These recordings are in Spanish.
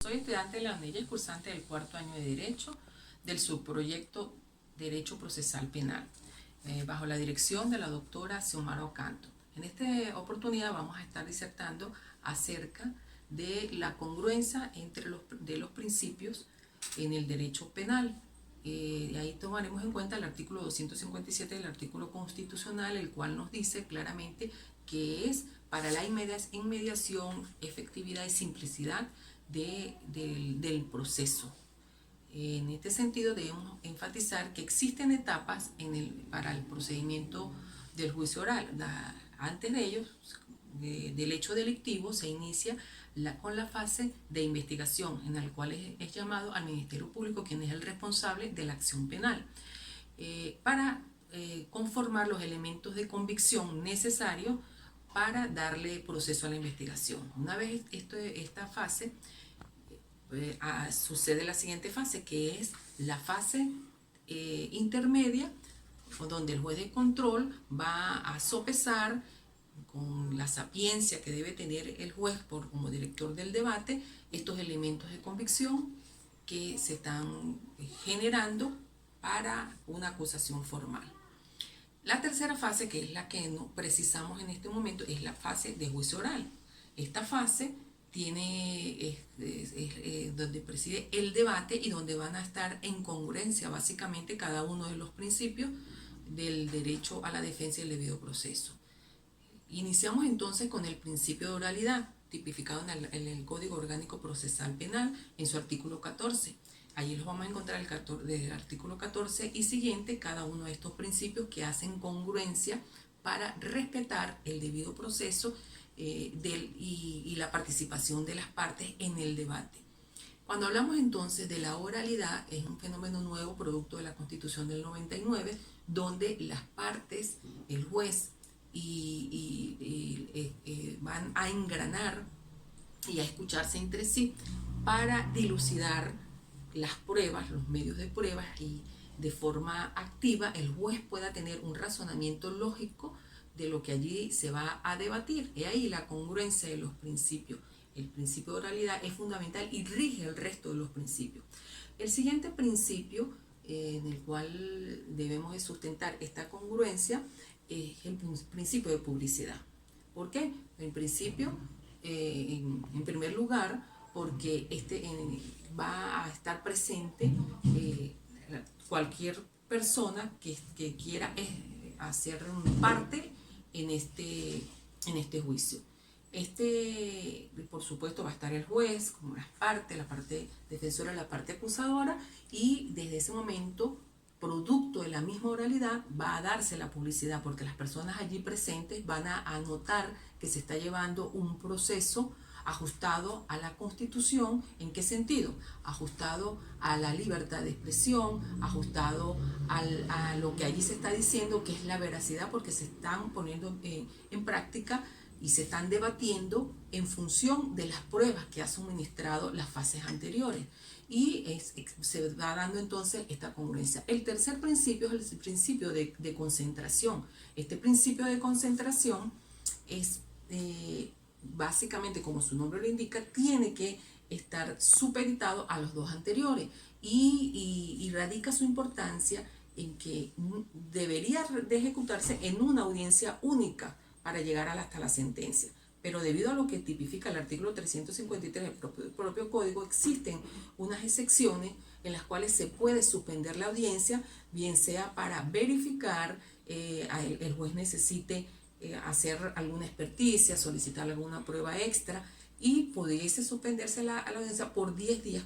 Soy estudiante de la UNED, cursante del cuarto año de Derecho del subproyecto Derecho Procesal Penal, bajo la dirección de la doctora Xiomara Ocanto. En esta oportunidad vamos a estar disertando acerca de la congruencia entre los principios en el derecho penal. Ahí tomaremos en cuenta el artículo 257 del artículo constitucional, el cual nos dice claramente que es para la inmediación, efectividad y simplicidad del proceso. En este sentido debemos enfatizar que existen etapas para el procedimiento del juicio oral. Antes de ellos, del hecho delictivo, se inicia con la fase de investigación, en la cual es llamado al Ministerio Público, quien es el responsable de la acción penal, para conformar los elementos de convicción necesarios para darle proceso a la investigación. Una vez esta fase, sucede la siguiente fase, que es la fase intermedia, donde el juez de control va a sopesar con la sapiencia que debe tener el juez como director del debate estos elementos de convicción que se están generando para una acusación formal. La tercera fase, que es la que no precisamos en este momento, es la fase de juicio oral. Esta fase tiene donde preside el debate y donde van a estar en congruencia básicamente cada uno de los principios del derecho a la defensa y el debido proceso. Iniciamos entonces con el principio de oralidad, tipificado en el Código Orgánico Procesal Penal, en su artículo 14. Allí los vamos a encontrar desde el artículo 14 y siguiente, cada uno de estos principios que hacen congruencia para respetar el debido proceso y la participación de las partes en el debate. Cuando hablamos entonces de la oralidad, es un fenómeno nuevo producto de la Constitución del 99, donde las partes, el juez, van a engranar y a escucharse entre sí para dilucidar las pruebas, los medios de pruebas, y de forma activa el juez pueda tener un razonamiento lógico de lo que allí se va a debatir. Y ahí la congruencia de los principios. El principio de oralidad es fundamental y rige el resto de los principios. El siguiente principio en el cual debemos de sustentar esta congruencia es el principio de publicidad. ¿Por qué? En principio, en primer lugar, porque va a estar presente cualquier persona que quiera hacer parte en este juicio. Por supuesto, va a estar el juez, como la parte defensora, la parte acusadora, y desde ese momento, producto de la misma oralidad, va a darse la publicidad, porque las personas allí presentes van a notar que se está llevando un proceso ajustado a la Constitución. ¿En qué sentido? Ajustado a la libertad de expresión, ajustado a lo que allí se está diciendo, que es la veracidad, porque se están poniendo en práctica y se están debatiendo en función de las pruebas que ha suministrado las fases anteriores. Y se va dando entonces esta congruencia. El tercer principio es el principio de concentración. Este principio de concentración es básicamente, como su nombre lo indica, tiene que estar supeditado a los dos anteriores, y radica su importancia en que debería de ejecutarse en una audiencia única para llegar hasta la sentencia. Pero debido a lo que tipifica el artículo 353 del propio código, existen unas excepciones en las cuales se puede suspender la audiencia, bien sea para verificar, el juez necesite hacer alguna experticia, solicitar alguna prueba extra, y pudiese suspenderse la audiencia por 10 días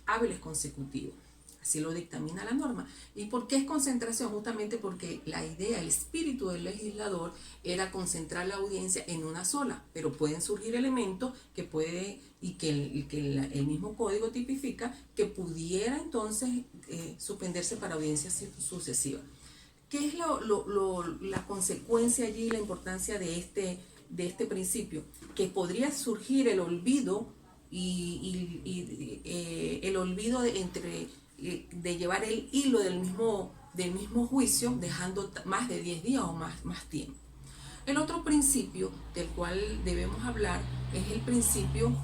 hábiles consecutivos. Así lo dictamina la norma. ¿Y por qué es concentración? Justamente porque la idea, el espíritu del legislador era concentrar la audiencia en una sola, pero pueden surgir elementos que el mismo código tipifica, que pudiera entonces suspenderse para audiencias sucesivas. ¿Qué es la consecuencia allí, la importancia de este principio? Que podría surgir el olvido el olvido de llevar el hilo del mismo juicio, dejando más de 10 días o más tiempo. El otro principio del cual debemos hablar es el principio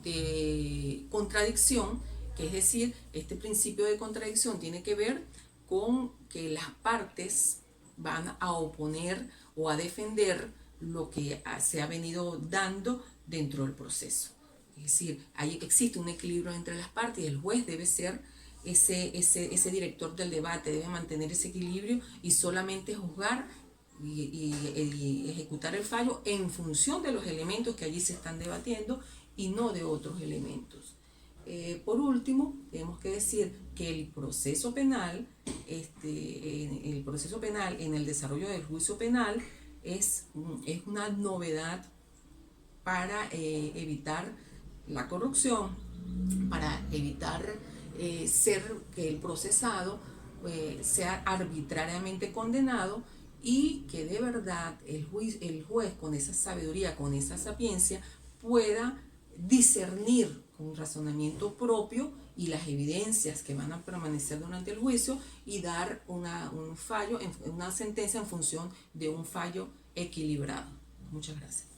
de contradicción, que es decir, este principio de contradicción tiene que ver con que las partes van a oponer o a defender lo que se ha venido dando dentro del proceso. Es decir, existe un equilibrio entre las partes y el juez debe ser ese director del debate, debe mantener ese equilibrio y solamente juzgar y ejecutar el fallo en función de los elementos que allí se están debatiendo y no de otros elementos. Por último, tenemos que decir que el proceso penal en el desarrollo del juicio penal es una novedad para evitar la corrupción, para evitar que el procesado sea arbitrariamente condenado y que de verdad el juez con esa sabiduría, con esa sapiencia, pueda discernir con razonamiento propio y las evidencias que van a permanecer durante el juicio y dar un fallo, una sentencia en función de un fallo equilibrado. Muchas gracias.